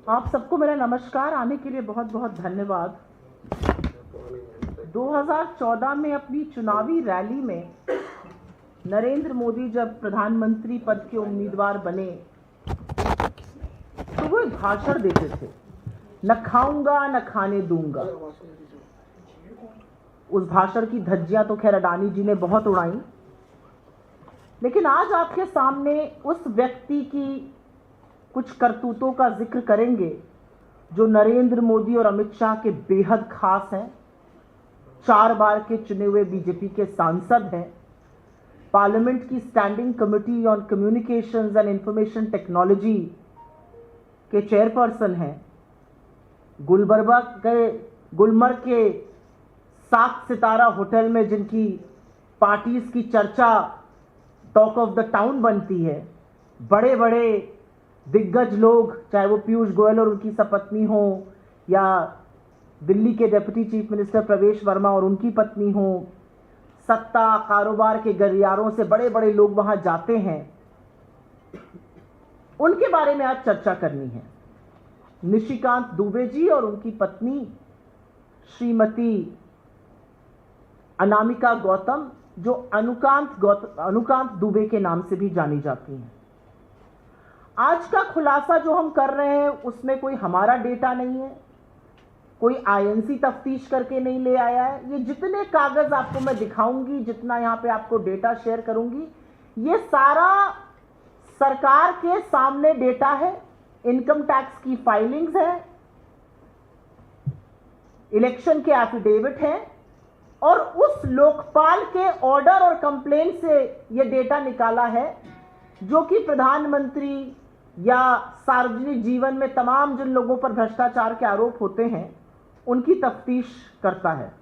आप सबको मेरा नमस्कार। आने के लिए बहुत बहुत धन्यवाद। 2014 में अपनी चुनावी रैली में नरेंद्र मोदी जब प्रधानमंत्री पद के उम्मीदवार बने तो वो एक भाषण देते थे, न खाऊंगा न खाने दूंगा। उस भाषण की धज्जियां तो खैर अडानी जी ने बहुत उड़ाई, लेकिन आज आपके सामने उस व्यक्ति की कुछ करतूतों का जिक्र करेंगे जो नरेंद्र मोदी और अमित शाह के बेहद खास हैं। 4 बार के चुने हुए बीजेपी के सांसद हैं, पार्लियामेंट की standing committee on communications and information technology के चेयरपर्सन हैं, गुलमर्ग के 7 सितारा होटल में जिनकी पार्टीज की चर्चा टॉक ऑफ द टाउन बनती है। बड़े बड़े दिग्गज लोग, चाहे वो पीयूष गोयल और उनकी सपत्नी हो, या दिल्ली के डिप्टी चीफ मिनिस्टर प्रवेश वर्मा और उनकी पत्नी हो, सत्ता कारोबार के गलियारों से बड़े बड़े लोग वहां जाते हैं। उनके बारे में आज चर्चा करनी है। निशिकांत दुबे जी और उनकी पत्नी श्रीमती अनामिका गौतम, जो अनुकांत दुबे के नाम से भी जानी जाती हैं। आज का खुलासा जो हम कर रहे हैं उसमें कोई हमारा डेटा नहीं है, कोई आईएनसी तफ्तीश करके नहीं ले आया है। ये जितने कागज आपको मैं दिखाऊंगी, जितना यहां पे आपको डेटा शेयर करूंगी, ये सारा सरकार के सामने डेटा है। इनकम टैक्स की फाइलिंग्स है, इलेक्शन के एफिडेविट हैं, और उस लोकपाल के ऑर्डर और कंप्लेंट से ये डेटा निकाला है जो कि प्रधानमंत्री या सार्वजनिक जीवन में तमाम जिन लोगों पर भ्रष्टाचार के आरोप होते हैं उनकी तफ्तीश करता है।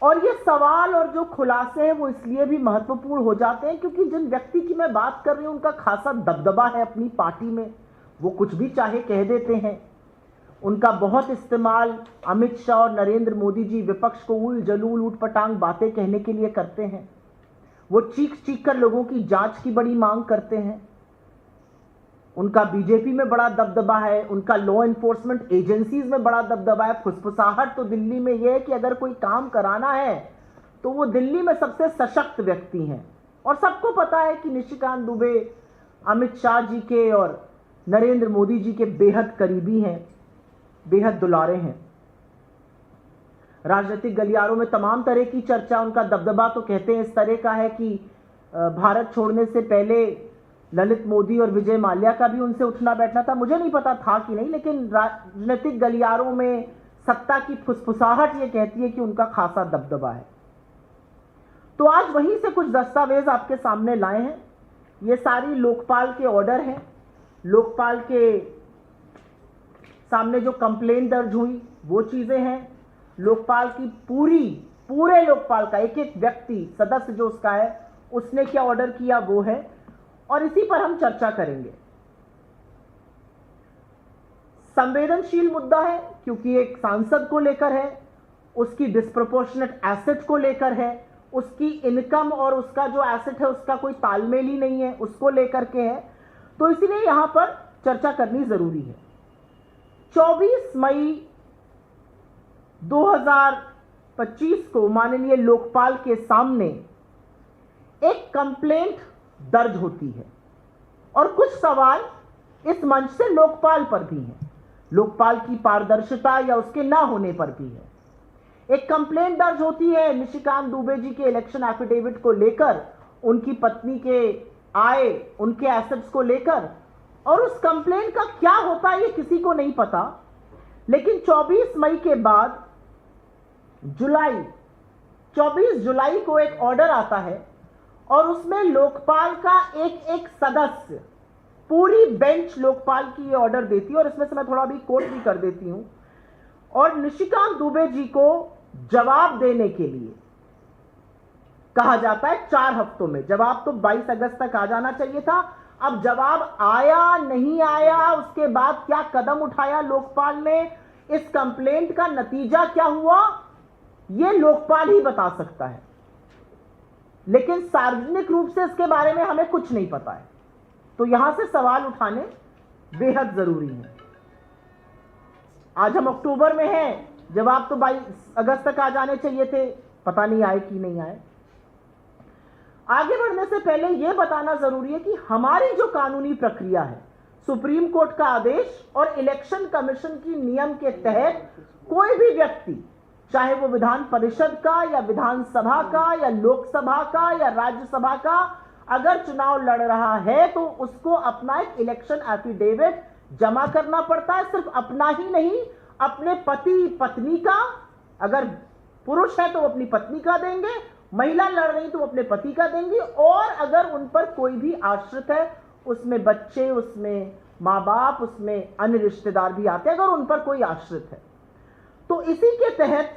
और ये सवाल और जो खुलासे हैं वो इसलिए भी महत्वपूर्ण हो जाते हैं क्योंकि जिन व्यक्ति की मैं बात कर रही हूं उनका खासा दबदबा है अपनी पार्टी में। वो कुछ भी चाहे कह देते हैं। उनका बहुत इस्तेमाल अमित शाह और नरेंद्र मोदी जी विपक्ष को उल जलूल ऊटपटांग बातें कहने के लिए करते हैं। वो चीख कर लोगों की जांच की बड़ी मांग करते हैं। उनका बीजेपी में बड़ा दबदबा है, उनका लॉ एनफोर्समेंट एजेंसीज में बड़ा दबदबा है। फुसफुसाहट तो दिल्ली में यह है कि अगर कोई काम कराना है तो वो दिल्ली में सबसे सशक्त व्यक्ति हैं। और सबको पता है कि निशिकांत दुबे अमित शाह जी के और नरेंद्र मोदी जी के बेहद करीबी हैं, बेहद दुलारे हैं। राजनीतिक गलियारों में तमाम तरह की चर्चा, उनका दबदबा तो कहते हैं इस तरह का है कि भारत छोड़ने से पहले ललित मोदी और विजय माल्या का भी उनसे उठना बैठना था। मुझे नहीं पता था कि नहीं, लेकिन राजनीतिक गलियारों में सत्ता की फुसफुसाहट ये कहती है कि उनका खासा दबदबा है। तो आज वहीं से कुछ दस्तावेज आपके सामने लाए हैं। ये सारी लोकपाल के ऑर्डर हैं। लोकपाल के सामने जो कंप्लेंट दर्ज हुई वो चीजें हैं। लोकपाल की पूरे लोकपाल का एक एक व्यक्ति सदस्य जो उसका है उसने क्या ऑर्डर किया वो है, और इसी पर हम चर्चा करेंगे। संवेदनशील मुद्दा है क्योंकि एक सांसद को लेकर है, उसकी डिस्प्रोपोर्शनेट एसेट को लेकर है, उसकी इनकम और उसका जो एसेट है उसका कोई तालमेल ही नहीं है, उसको लेकर के है। तो इसलिए यहां पर चर्चा करनी जरूरी है। 24 मई 2025 को माननीय लोकपाल के सामने एक कंप्लेंट दर्ज होती है और कुछ सवाल इस मंच से लोकपाल पर भी हैं, लोकपाल की पारदर्शिता या उसके ना होने पर भी है। एक कंप्लेंट दर्ज होती है निशिकांत दुबे जी के इलेक्शन एफिडेविट को लेकर, उनकी पत्नी के आय, उनके एसेट्स को लेकर, और उस कंप्लेंट का क्या होता है ये किसी को नहीं पता। लेकिन 24 मई के बाद 24 जुलाई को एक ऑर्डर आता है और उसमें लोकपाल का एक एक सदस्य, पूरी बेंच लोकपाल की ये ऑर्डर देती है, और इसमें से मैं थोड़ा भी कोट भी कर देती हूं। और निशिकांत दुबे जी को जवाब देने के लिए कहा जाता है 4 हफ्तों में। जवाब तो 22 अगस्त तक आ जाना चाहिए था। अब जवाब आया नहीं आया, उसके बाद क्या कदम उठाया लोकपाल ने, इस कंप्लेंट का नतीजा क्या हुआ, यह लोकपाल ही बता सकता है। लेकिन सार्वजनिक रूप से इसके बारे में हमें कुछ नहीं पता है। तो यहां से सवाल उठाने बेहद जरूरी है। आज हम अक्टूबर में हैं, जवाब तो 22 अगस्त तक आ जाने चाहिए थे, पता नहीं आए कि नहीं आए। आगे बढ़ने से पहले यह बताना जरूरी है कि हमारी जो कानूनी प्रक्रिया है, सुप्रीम कोर्ट का आदेश और इलेक्शन कमीशन की नियम के तहत कोई भी व्यक्ति, चाहे वो विधान परिषद का या विधानसभा का या लोकसभा का या राज्यसभा का, अगर चुनाव लड़ रहा है तो उसको अपना एक इलेक्शन एफिडेविट जमा करना पड़ता है। सिर्फ अपना ही नहीं, अपने पति पत्नी का, अगर पुरुष है तो अपनी पत्नी का देंगे, महिला लड़ रही तो अपने पति का देंगे, और अगर उन पर कोई भी आश्रित है, उसमें बच्चे, उसमें माँ बाप, उसमें अन्य रिश्तेदार भी आते हैं, अगर उन पर कोई आश्रित है। तो इसी के तहत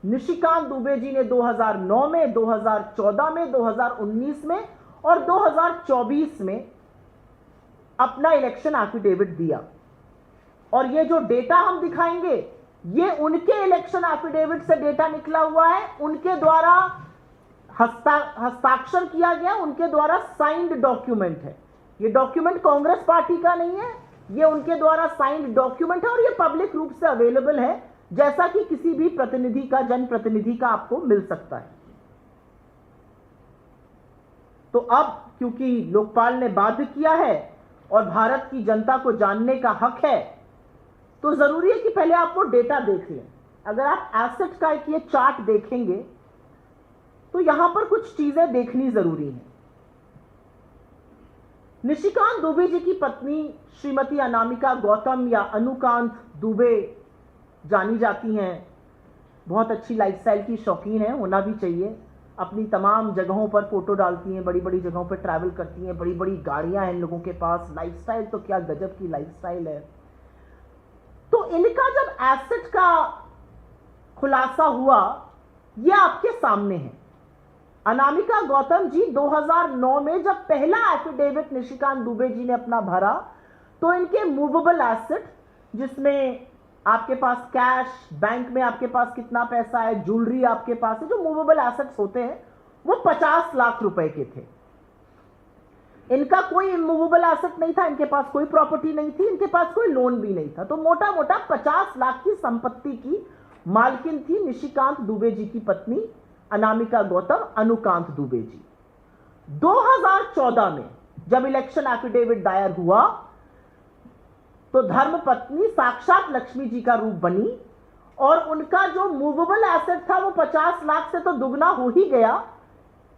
निशिकांत दुबे जी ने 2009 में, 2014 में, 2019 में और 2024 में अपना इलेक्शन एफिडेविट दिया। और ये जो डेटा हम दिखाएंगे, ये उनके इलेक्शन एफिडेविट से डेटा निकला हुआ है, उनके द्वारा हस्ताक्षर किया गया, उनके द्वारा साइंड डॉक्यूमेंट है। ये डॉक्यूमेंट कांग्रेस पार्टी का नहीं है, ये उनके द्वारा साइंड डॉक्यूमेंट है और ये पब्लिक रूप से अवेलेबल है, जैसा कि किसी भी प्रतिनिधि का, जनप्रतिनिधि का आपको मिल सकता है। तो अब क्योंकि लोकपाल ने बाध्य किया है और भारत की जनता को जानने का हक है, तो जरूरी है कि पहले आप वो डेटा देख लें। अगर आप एसेट का एक ये चार्ट देखेंगे तो यहां पर कुछ चीजें देखनी जरूरी है। निशिकांत दुबे जी की पत्नी श्रीमती अनामिका गौतम या अनुकांत दुबे जानी जाती हैं, बहुत अच्छी लाइफस्टाइल की शौकीन है, होना भी चाहिए। अपनी तमाम जगहों पर फोटो डालती हैं, बड़ी बड़ी जगहों पर ट्रैवल करती हैं, बड़ी बड़ी गाड़ियां हैं इन लोगों के पास, लाइफस्टाइल तो क्या गजब की लाइफस्टाइल है। तो इनका जब एसेट का खुलासा हुआ, यह आपके सामने है। अनामिका गौतम जी 2009 में जब पहला एफिडेविट निशिकांत दुबे जी ने अपना भरा, तो इनके मूवेबल एसेट, जिसमें आपके पास कैश, बैंक में आपके पास कितना पैसा है, ज्वेलरी आपके पास है, जो मूवेबल एसेट्स होते हैं, वो 50 लाख रुपए के थे। इनका कोई इमूवेबल एसेट नहीं था, इनके पास कोई प्रॉपर्टी नहीं थी, इनके पास कोई लोन भी नहीं था। तो मोटा मोटा 50 लाख की संपत्ति की मालकिन थी निशिकांत दुबे जी की पत्नी अनामिका गौतम, अनुकांत दुबे जी। 2014 में जब इलेक्शन एफिडेविट दायर हुआ, तो धर्मपत्नी साक्षात लक्ष्मी जी का रूप बनी और उनका जो मूवेबल एसेट था वो 50 लाख से तो दुगना हो ही गया,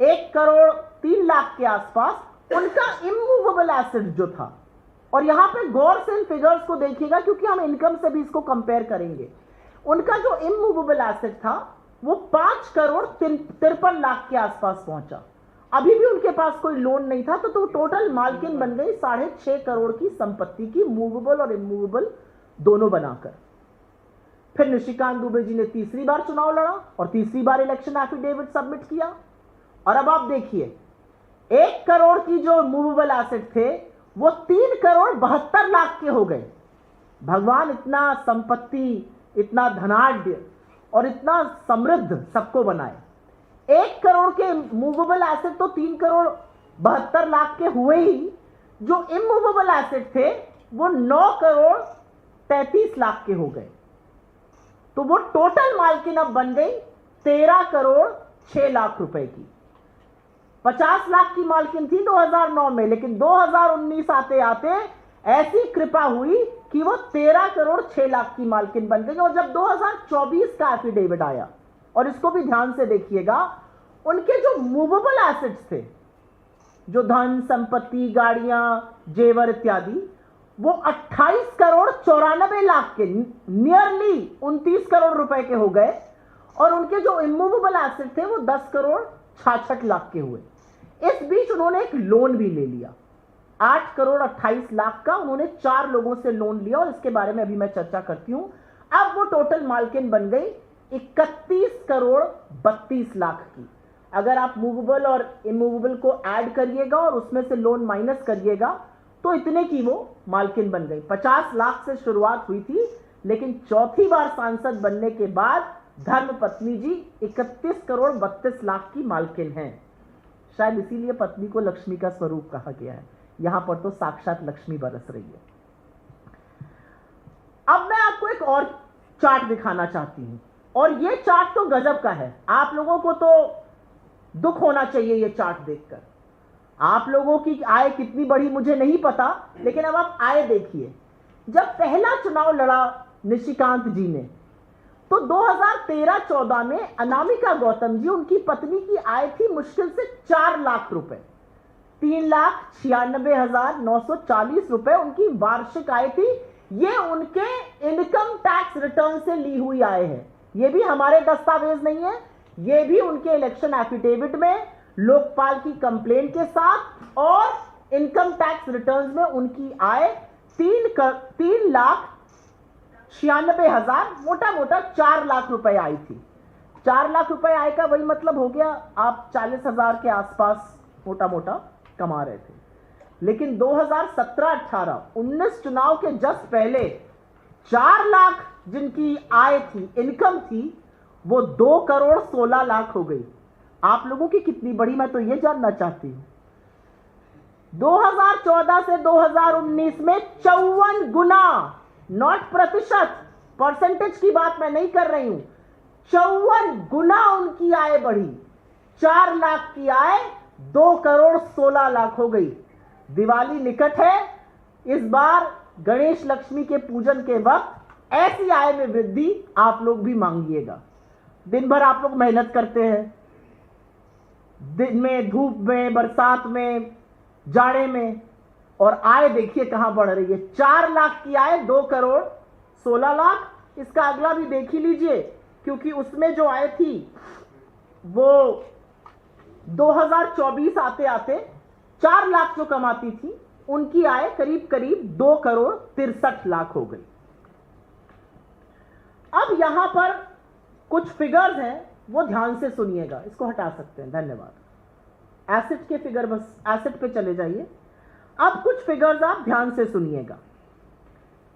1 करोड़ 3 लाख के आसपास उनका इमूवेबल एसेट जो था। और यहां पे गौर से इन फिगर्स को देखिएगा, क्योंकि हम इनकम से भी इसको कंपेयर करेंगे। उनका जो इमूवेबल एसेट था वो 5 करोड़ 53 लाख के आसपास पहुंचा। अभी भी उनके पास कोई लोन नहीं था, तो टोटल मालकिन बन गई 6.5 करोड़ की संपत्ति की, मूवेबल और इमूवेबल दोनों बनाकर। फिर निशिकांत दुबे जी ने तीसरी बार चुनाव लड़ा और तीसरी बार इलेक्शन एफिडेविट सबमिट किया। और अब आप देखिए, 1 करोड़ की जो मूवेबल एसेट थे वो 3 करोड़ 72 लाख के हो गए। भगवान इतना संपत्ति, इतना धनाढ्य और इतना समृद्ध सबको बनाए। 1 करोड़ के मूवेबल एसेट तो 3 करोड़ 72 लाख के हुए ही, जो इमूवेबल एसेट थे वो 9 करोड़ 33 लाख के हो गए। तो वो टोटल मालकिन अब बन गई 13 करोड़ 6 लाख रुपए की। 50 लाख की मालकिन थी 2009 में, लेकिन 2019 आते आते ऐसी कृपा हुई कि वो 13 करोड़ 6 लाख की मालकिन बन गई। और जब 2024 का एफिडेविट आया, और इसको भी ध्यान से देखिएगा, उनके जो मूवेबल एसेट्स थे, जो धन संपत्ति, गाड़ियां, जेवर इत्यादि, वो 28 करोड़ 94 लाख के, नियरली 29 करोड़ रुपए के हो गए। और उनके जो इमूवेबल एसेट थे वो 10 करोड़ 66 लाख के हुए। इस बीच उन्होंने एक लोन भी ले लिया, 8 करोड़ 28 लाख का। उन्होंने 4 लोगों से लोन लिया और इसके बारे में अभी मैं चर्चा करती हूं। अब वो टोटल मालकिन बन गई 31 करोड़ 32 लाख की। अगर आप मूवेबल और इमूवेबल को ऐड करिएगा और उसमें से लोन माइनस करिएगा, तो इतने की वो मालकिन बन गई। 50 लाख से शुरुआत हुई थी, लेकिन चौथी बार सांसद बनने के बाद धर्मपत्नी जी 31 करोड़ 32 लाख की मालकिन हैं। शायद इसीलिए पत्नी को लक्ष्मी का स्वरूप कहा गया है। यहां पर तो साक्षात लक्ष्मी बरस रही है। और चार्ट दिखाना चाहती हूं, और ये चार्ट तो गजब का है। आप लोगों को तो दुख होना चाहिए ये चार्ट देखकर। आप लोगों की आय कितनी बढ़ी मुझे नहीं पता, लेकिन अब आप आय देखिए। जब पहला चुनाव लड़ा निशिकांत जी ने, तो 2013-14 में अनामिका गौतम जी, उनकी पत्नी की आय थी मुश्किल से 4 लाख रुपए, 3,96,940 रुपए उनकी वार्षिक आय थी। ये उनके इनकम टैक्स रिटर्न से ली हुई आय है। ये भी हमारे दस्तावेज नहीं है, ये भी उनके इलेक्शन एफिडेविट में, लोकपाल की कंप्लेंट के साथ और इनकम टैक्स रिटर्न में उनकी आय 3,96,000, मोटा मोटा 4 लाख रुपए आई थी। 4 लाख रुपए आय का वही मतलब हो गया, आप 40,000 के आसपास मोटा मोटा कमा रहे थे। लेकिन 2017-18 19 चुनाव के जस्ट पहले 4 लाख जिनकी आय थी, इनकम थी, वो 2,16,00,000 हो गई। आप लोगों की कितनी बड़ी, मैं तो ये जानना चाहती हूं। 2014 से 2019 में 54 गुना, नॉट प्रतिशत, परसेंटेज की बात मैं नहीं कर रही हूं, 54 गुना उनकी आय बढ़ी। 4 लाख की आय 2,16,00,000 हो गई। दिवाली निकट है, इस बार गणेश लक्ष्मी के पूजन के वक्त ऐसी आय में वृद्धि आप लोग भी मांगिएगा। दिन भर आप लोग मेहनत करते हैं, दिन में, धूप में, बरसात में, जाड़े में, और आय देखिए कहां बढ़ रही है। 4 लाख की आय 2,16,00,000। इसका अगला भी देख ही लीजिए, क्योंकि उसमें जो आय थी वो 2024 आते आते 4 लाख जो कमाती थी, उनकी आय करीब करीब 2,63,00,000 हो गई। अब यहां पर कुछ फिगर्स हैं, वो ध्यान से सुनिएगा। इसको हटा सकते हैं, धन्यवाद। एसेट के फिगर, बस एसेट पे चले जाइए। अब कुछ फिगर्स आप ध्यान से सुनिएगा,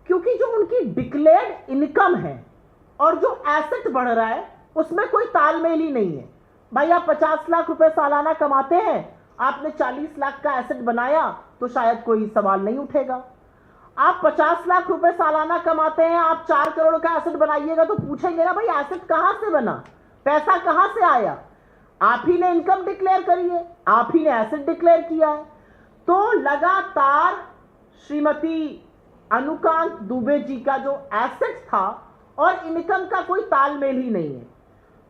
क्योंकि जो उनकी डिक्लेयर्ड इनकम है और जो एसेट बढ़ रहा है उसमें कोई तालमेल ही नहीं है। भाई आप 50 लाख रुपए सालाना कमाते हैं, आपने 40 लाख का एसेट बनाया तो शायद कोई सवाल नहीं उठेगा। आप 50 लाख रुपए सालाना कमाते हैं, आप 4 करोड़ का एसेट बनाइएगा तो पूछेंगे ना, भाई एसेट कहां से बना, पैसा कहां से आया। आप ही ने इनकम डिक्लेयर करी है, आप ही ने एसेट डिक्लेयर किया है। तो लगातार श्रीमती अनुकांत दुबे जी का जो एसेट था और इनकम का कोई तालमेल ही नहीं है।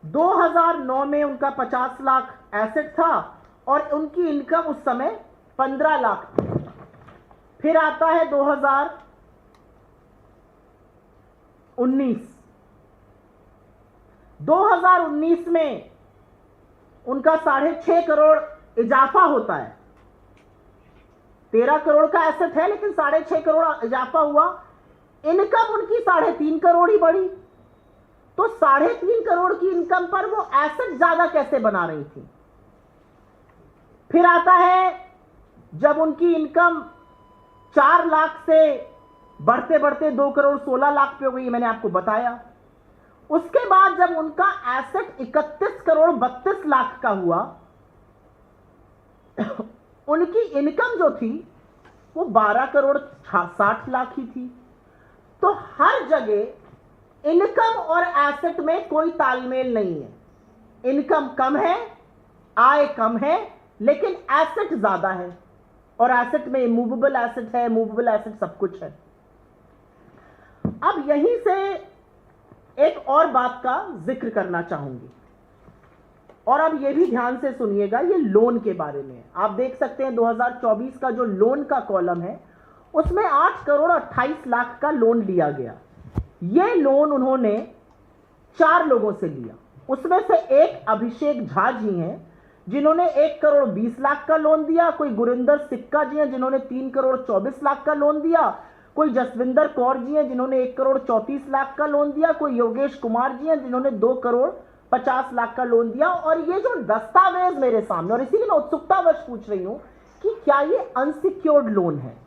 2009 में उनका 50 लाख एसेट था और उनकी इनकम उस समय 15 लाख थी। फिर आता है 2019 में उनका 6.5 करोड़ इजाफा होता है। 13 करोड़ का एसेट है, लेकिन 6.5 करोड़ इजाफा हुआ। इनकम उनकी 3.5 करोड़ ही बढ़ी। तो 3.5 करोड़ की इनकम पर वो एसेट ज्यादा कैसे बना रही थी। फिर आता है जब उनकी इनकम 4 लाख से बढ़ते बढ़ते 2,16,00,000 पे हो गई, मैंने आपको बताया। उसके बाद जब उनका एसेट 31,32,00,000 का हुआ, उनकी इनकम जो थी वो 12,60,00,000 ही थी। तो हर जगह इनकम और एसेट में कोई तालमेल नहीं है। इनकम कम है, आय कम है, लेकिन एसेट ज्यादा है, और एसेट में मूवेबल एसेट है, मूवेबल एसेट सब कुछ है। अब यहीं से एक और बात का जिक्र करना चाहूंगी, और अब यह भी ध्यान से सुनिएगा, ये लोन के बारे में। आप देख सकते हैं 2024 का जो लोन का कॉलम है, उसमें 8,28,00,000 का लोन लिया गया। ये लोन उन्होंने 4 लोगों से लिया। उसमें से एक अभिषेक झा जी हैं, जिन्होंने 1,20,00,000 का लोन दिया। कोई गुरिंदर सिक्का जी हैं, जिन्होंने 3,24,00,000 का लोन दिया। कोई जसविंदर कौर जी हैं, जिन्होंने 1,34,00,000 का लोन दिया। कोई योगेश कुमार जी हैं, जिन्होंने 2,50,00,000 का लोन दिया। और ये जो दस्तावेज मेरे सामने, और इसीलिए मैं उत्सुकतावश पूछ रही हूं कि क्या ये अनसिक्योर्ड लोन है।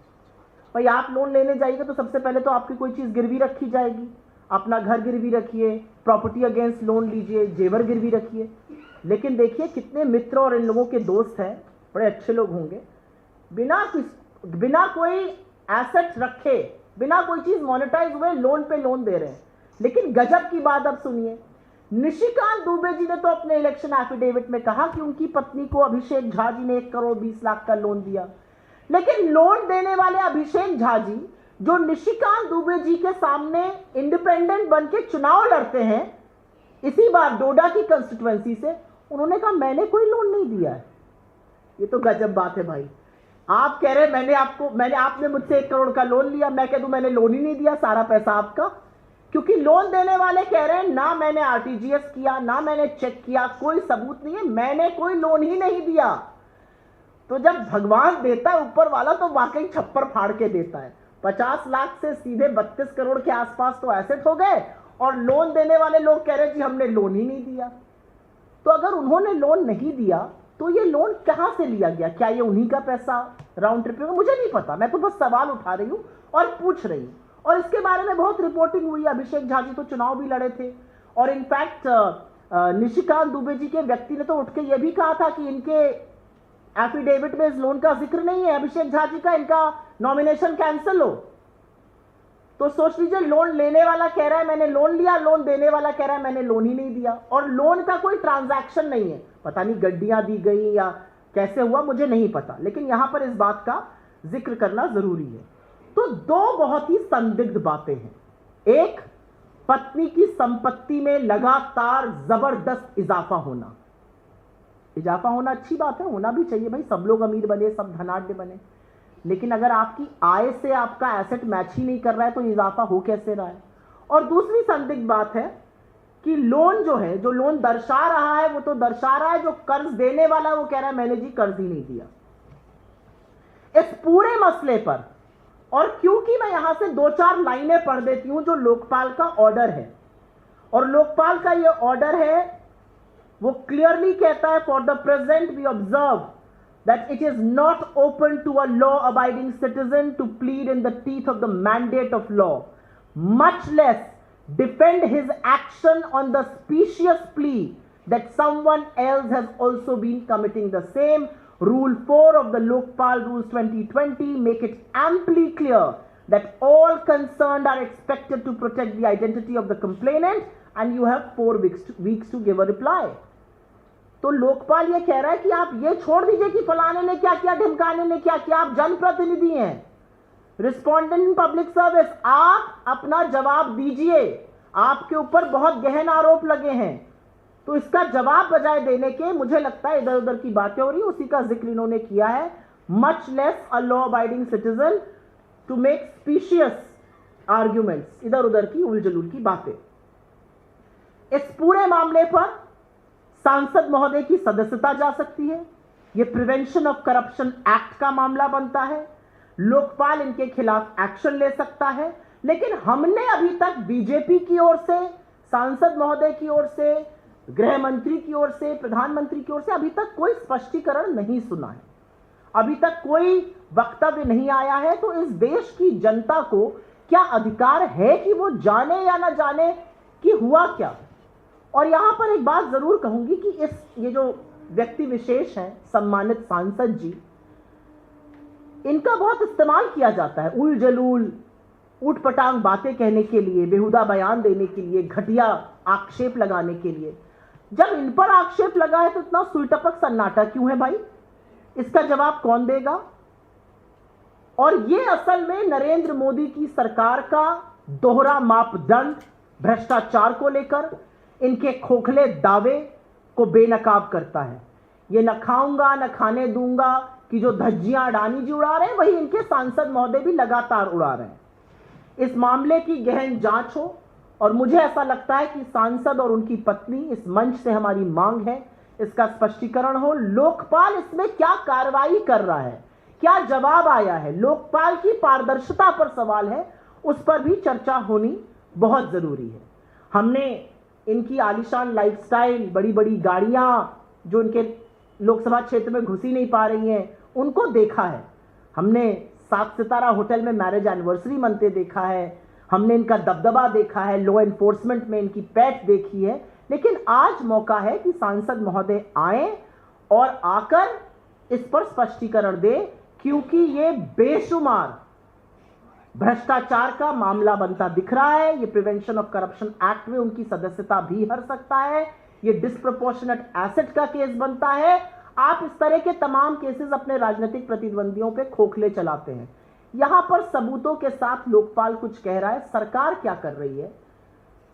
भाई आप लोन लेने जाइएगा तो सबसे पहले तो आपकी कोई चीज गिरवी रखी जाएगी। अपना घर गिरवी रखिए, प्रॉपर्टी अगेंस्ट लोन लीजिए, जेवर गिरवी रखिए। लेकिन देखिए कितने मित्र और इन लोगों के दोस्त हैं, बड़े अच्छे लोग होंगे, बिना कोई एसेट रखे बिना कोई चीज मोनेटाइज हुए लोन पे लोन दे रहे हैं। लेकिन गजब की बात अब सुनिए, निशिकांत दुबे जी ने तो अपने इलेक्शन एफिडेविट में कहा कि उनकी पत्नी को अभिषेक झा जी ने 1 करोड़ 20 लाख का लोन दिया। लेकिन लोन देने वाले अभिषेक झा जी, जो निशिकांत दुबे जी के सामने इंडिपेंडेंट बन के चुनाव लड़ते हैं, इसी बार डोडा की कंस्टिट्यूएंसी से, उन्होंने कहा मैंने कोई लोन नहीं दिया है। ये तो गजब बात है भाई। आप कह रहे आपने मुझसे 1 करोड़ का लोन लिया, मैं कह दूं मैंने लोन ही नहीं दिया, सारा पैसा आपका। क्योंकि लोन देने वाले कह रहे हैं ना मैंने आरटीजीएस किया, ना मैंने चेक किया, कोई सबूत नहीं है, मैंने कोई लोन ही नहीं दिया। तो जब भगवान देता है ऊपर वाला, तो वाकई छप्पर फाड़ के देता है। 50 लाख से सीधे 32 करोड़ के आसपास तो एसेट हो गए, और लोन देने वाले लोग कह रहे जी हमने लोन ही नहीं दिया। तो अगर उन्होंने लोन नहीं दिया तो ये लोन कहां से लिया गया? क्या ये उन्हीं का पैसा राउंड ट्रिप में? मुझे नहीं पता, मैं तो बस सवाल उठा रही हूं और पूछ रही हूं। और इसके बारे में बहुत रिपोर्टिंग हुई। अभिषेक झा जी तो चुनाव भी लड़े थे, और इनफैक्ट निशिकांत दुबे जी के व्यक्ति ने तो उठ के यह भी कहा था कि इनके एफिडेविट में इस लोन का जिक्र नहीं है, अभिषेक झा जी का, इनका नॉमिनेशन कैंसिल हो। तो सोच लीजिए, लोन लेने वाला कह रहा है मैंने लोन लिया, लोन देने वाला कह रहा है मैंने लोन ही नहीं दिया, और लोन का कोई ट्रांजैक्शन नहीं है। पता नहीं गड्डियां दी गई या कैसे हुआ, मुझे नहीं पता, लेकिन यहां पर इस बात का जिक्र करना जरूरी है। तो 2 बहुत ही संदिग्ध बातें हैं। एक, पत्नी की संपत्ति में लगातार जबरदस्त इजाफा होना अच्छी बात है, होना भी चाहिए भाई, सब लोग अमीर बने, सब धनाढ्य बने। लेकिन अगर आपकी आय से आपका एसेट मैच ही नहीं कर रहा है तो इजाफा हो कैसे रहा है? और दूसरी संदिग्ध बात है कि लोन जो है, जो लोन दर्शा रहा है, वो तो दर्शा रहा है, जो कर्ज देने वाला है वो कह रहा है मैंने जी कर्ज ही नहीं दिया। इस पूरे मसले पर, और क्योंकि मैं यहां से 2-4 लाइनें पढ़ देती हूं जो लोकपाल का ऑर्डर है, और लोकपाल का ये ऑर्डर है, वो क्लियरली कहता है, for the present we observe that it is not open to a law-abiding citizen to plead in the teeth of the mandate of law, much less defend his action on the specious plea that someone else has also been committing the same. Rule 4 of the Lokpal Rules 2020 make it amply clear that all concerned are expected to protect the identity of the complainant, and you have 4 weeks to give a reply. तो लोकपाल ये कह रहा है कि आप ये छोड़ दीजिए कि फलाने ने क्या किया, ढिमकाने ने क्या किया, आप जनप्रतिनिधि हैं, रिस्पोंडेंट इन पब्लिक सर्विस, आप अपना जवाब दीजिए। आपके ऊपर बहुत गहन आरोप लगे हैं, तो इसका जवाब बजाय देने के, मुझे लगता है इधर उधर की बातें हो रही, उसी का जिक्र इन्होंने किया है, much less a law abiding citizen to make specious arguments, इधर उधर की उलझुल की बातें। इस पूरे मामले पर सांसद महोदय की सदस्यता जा सकती है, यह प्रिवेंशन ऑफ करप्शन एक्ट का मामला बनता है, लोकपाल इनके खिलाफ एक्शन ले सकता है। लेकिन हमने अभी तक बीजेपी की ओर से, सांसद महोदय की ओर से, गृह मंत्री की ओर से, प्रधानमंत्री की ओर से अभी तक कोई स्पष्टीकरण नहीं सुना है, अभी तक कोई वक्तव्य नहीं आया है। तो इस देश की जनता को क्या अधिकार है कि वो जाने या ना जाने कि हुआ क्या? और यहां पर एक बात जरूर कहूंगी कि ये जो व्यक्ति विशेष हैं, सम्मानित सांसद जी, इनका बहुत इस्तेमाल किया जाता है उल जलूल, ऊटपटांग बातें कहने के लिए, बेहुदा बयान देने के लिए, घटिया आक्षेप लगाने के लिए। जब इन पर आक्षेप लगा है तो इतना सुलटपक सन्नाटा क्यों है भाई? इसका जवाब कौन देगा? और ये असल में नरेंद्र मोदी की सरकार का दोहरा मापदंड भ्रष्टाचार को लेकर, इनके खोखले दावे को बेनकाब करता है। ये न खाऊंगा न खाने दूंगा कि जो धज्जियां अडानी जी उड़ा रहे हैं, वही इनके सांसद महोदय भी लगातार उड़ा रहे हैं। इस मामले की गहन जांच हो, और मुझे ऐसा लगता है कि सांसद और उनकी पत्नी, इस मंच से हमारी मांग है, इसका स्पष्टीकरण हो। लोकपाल इसमें क्या कार्रवाई कर रहा है, क्या जवाब आया है, लोकपाल की पारदर्शिता पर सवाल है, उस पर भी चर्चा होनी बहुत जरूरी है। हमने इनकी आलीशान लाइफस्टाइल, बड़ी बड़ी गाड़ियां जो इनके लोकसभा क्षेत्र में घुसी नहीं पा रही हैं, उनको देखा है। हमने 7 सितारा होटल में मैरिज एनिवर्सरी मनते देखा है, हमने इनका दबदबा देखा है, लॉ एनफोर्समेंट में इनकी पैठ देखी है। लेकिन आज मौका है कि सांसद महोदय आए और आकर इस पर स्पष्टीकरण दे, क्योंकि ये बेशुमार भ्रष्टाचार का मामला बनता दिख रहा है। ये प्रिवेंशन ऑफ करप्शन एक्ट में उनकी सदस्यता भी हर सकता है। ये डिस्प्रपोर्शनेट एसेट का केस बनता है। आप इस तरह के तमाम केसेस अपने राजनीतिक प्रतिद्वंदियों पे खोखले चलाते हैं। यहां पर सबूतों के साथ लोकपाल कुछ कह रहा है, सरकार क्या कर रही है,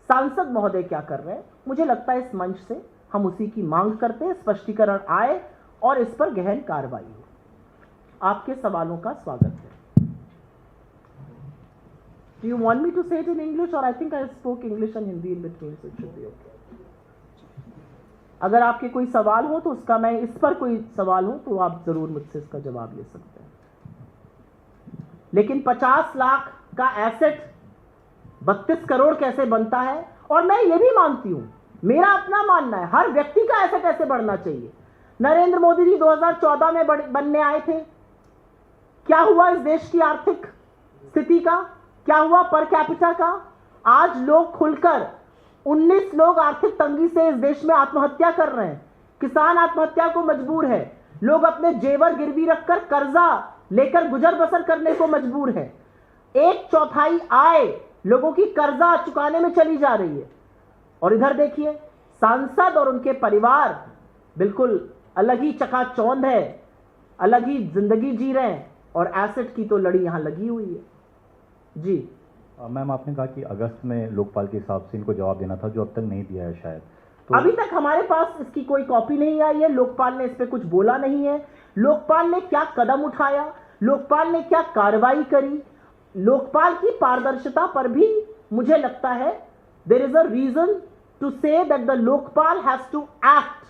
सांसद महोदय क्या कर रहे हैं। मुझे लगता है इस मंच से हम उसी की मांग करते हैं, स्पष्टीकरण आए और इस पर गहन कार्रवाई हो। आपके सवालों का स्वागत है। Do you want me to say it in English or I think I spoke English and Hindi in between, so it should be okay. अगर आपके कोई सवाल हो तो उसका, मैं इस पर कोई सवाल हो तो आप जरूर मुझसे इसका जवाब ले सकते हैं। लेकिन 50 लाख का एसेट 32 करोड़ कैसे बनता है? और मैं ये भी मानती हूं, मेरा अपना मानना है, हर व्यक्ति का एसेट ऐसे बढ़ना चाहिए। नरेंद्र मोदी जी 2014 में बनने आए थे, क्या हुआ इस देश की आर्थिक स्थिति का, क्या हुआ पर कैपिटा का? आज लोग खुलकर 19 लोग आर्थिक तंगी से इस देश में आत्महत्या कर रहे हैं। किसान आत्महत्या को मजबूर है। लोग अपने जेवर गिरवी रखकर कर्जा लेकर गुजर बसर करने को मजबूर है। 1/4 आय लोगों की कर्जा चुकाने में चली जा रही है। और इधर देखिए, सांसद और उनके परिवार बिल्कुल अलग ही चकाचौंध है, अलग ही जिंदगी जी रहे हैं और एसेट की तो लड़ी यहां लगी हुई है। जी मैम, आपने कहा कि अगस्त में लोकपाल के हिसाब से इनको जवाब देना था, जो अब तक नहीं दिया है शायद। तो अभी तक हमारे पास इसकी कोई कॉपी नहीं आई है। लोकपाल ने इस पे कुछ बोला नहीं है। लोकपाल ने क्या कदम उठाया, लोकपाल ने क्या कार्रवाई करी, लोकपाल की पारदर्शिता पर भी मुझे लगता है there is a reason to say that the Lokpal has to act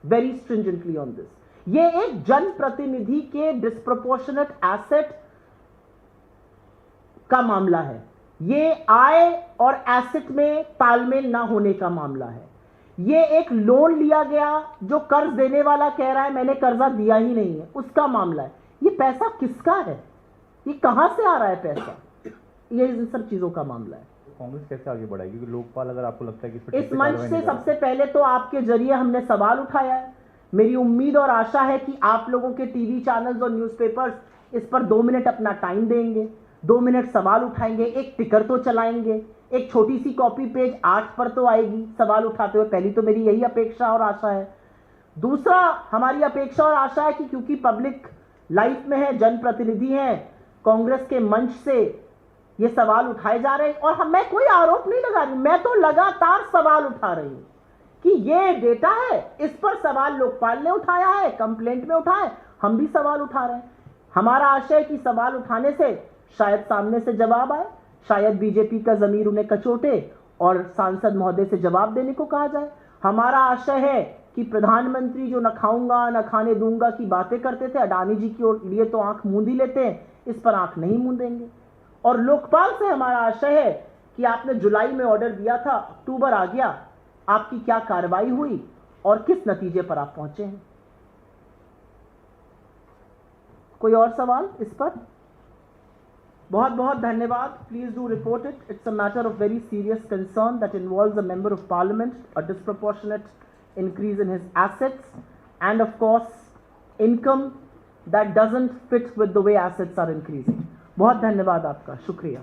very stringently on this. ये एक जनप्रतिनिधि के डिस्प्रपोर्शनेट एसेट का मामला है। ये आय और एसेट में तालमेल ना होने का मामला है। ये एक लोन लिया गया जो कर्ज देने वाला कह रहा है मैंने कर्जा दिया ही नहीं है, उसका मामला है। ये पैसा किसका है, ये कहां से आ रहा है पैसा, ये इन सब चीजों का मामला है। कांग्रेस कैसे आगे बढ़ाएगी? क्योंकि लोकपाल, अगर आपको लगता है कि इस मंच से सबसे पहले तो आपके जरिए हमने सवाल उठाया है। मेरी उम्मीद और आशा है कि आप लोगों के टीवी चैनल्स और न्यूज़पेपर्स इस पर 2 मिनट अपना टाइम देंगे, 2 मिनट सवाल उठाएंगे, एक टिकर तो चलाएंगे, एक छोटी सी कॉपी पेज 8 पर तो आएगी सवाल उठाते हुए। पहली तो मेरी यही अपेक्षा और आशा है। दूसरा, हमारी अपेक्षा और आशा है कि क्योंकि पब्लिक लाइफ में है, जनप्रतिनिधि हैं, कांग्रेस के मंच से ये सवाल उठाए जा रहे हैं और मैं कोई आरोप नहीं लगा रही, मैं तो लगातार सवाल उठा रही हूं कि ये डेटा है, इस पर सवाल लोकपाल ने उठाया है, कंप्लेंट में उठाया है, हम भी सवाल उठा रहे हैं। हमारा आशय है कि सवाल उठाने से शायद सामने से जवाब आए, शायद बीजेपी का जमीर उन्हें कचोटे और सांसद महोदय से जवाब देने को कहा जाए। हमारा आशय है कि प्रधानमंत्री जो न खाऊंगा न खाने दूंगा की बातें करते थे, अडानी जी के लिए तो आंख मूंद ही लेते हैं, इस पर आंख नहीं मूंदेंगे। और लोकपाल से हमारा आशय है कि आपने जुलाई में ऑर्डर दिया था, अक्टूबर आ गया, आपकी क्या कार्रवाई हुई और किस नतीजे पर आप पहुंचे हैं। कोई और सवाल इस पर? बहुत बहुत धन्यवाद। Please do report it. It's a matter of very serious concern that involves a member of parliament, a disproportionate increase in his assets, and of course income that doesn't fit with the way assets are increasing. बहुत धन्यवाद आपका, शुक्रिया।